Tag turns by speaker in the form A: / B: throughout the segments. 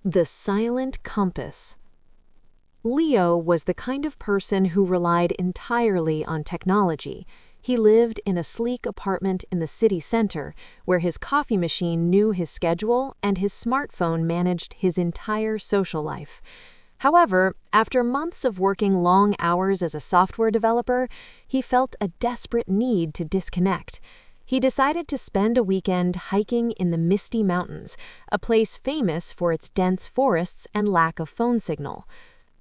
A: The silent compass. Leo was the kind of person who relied entirely on technology. He lived in a sleek apartment in the city center, where his coffee machine knew his schedule and his smartphone managed his entire social life. However, after months of working long hours as a software developer, he felt a desperate need to disconnect. He decided to spend a weekend hiking in the Misty Mountains, a place famous for its dense forests and lack of phone signal.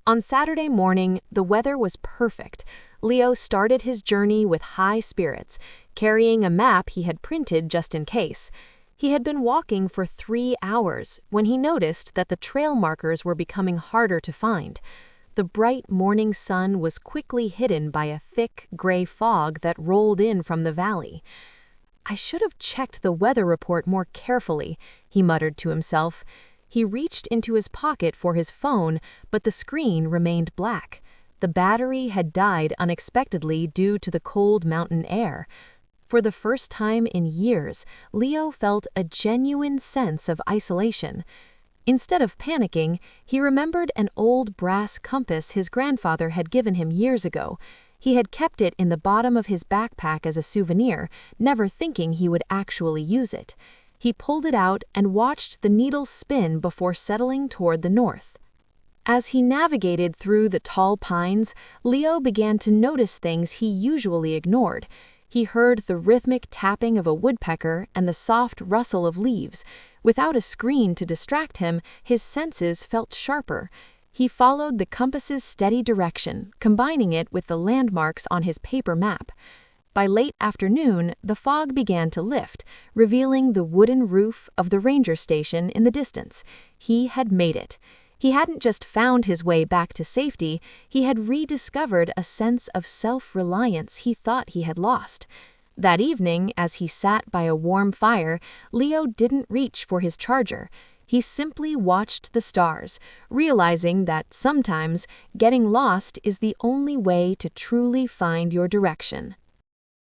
A: On Saturday morning, the weather was perfect. Leo started his journey with high spirits, carrying a map he had printed just in case. He had been walking for 3 hours when he noticed that the trail markers were becoming harder to find. The bright morning sun was quickly hidden by a thick, gray fog that rolled in from the valley. "I should have checked the weather report more carefully," he muttered to himself. He reached into his pocket for his phone, but the screen remained black. The battery had died unexpectedly due to the cold mountain air. For the first time in years, Leo felt a genuine sense of isolation. Instead of panicking, he remembered an old brass compass his grandfather had given him years ago. He had kept it in the bottom of his backpack as a souvenir, never thinking he would actually use it. He pulled it out and watched the needle spin before settling toward the north. As he navigated through the tall pines, Leo began to notice things he usually ignored. He heard the rhythmic tapping of a woodpecker and the soft rustle of leaves. Without a screen to distract him, his senses felt sharper. He followed the compass's steady direction, combining it with the landmarks on his paper map. By late afternoon, the fog began to lift, revealing the wooden roof of the ranger station in the distance. He had made it. He hadn't just found his way back to safety, he had rediscovered a sense of self-reliance he thought he had lost. That evening, as he sat by a warm fire, Leo didn't reach for his charger. He simply watched the stars, realizing that sometimes getting lost is the only way to truly find your direction.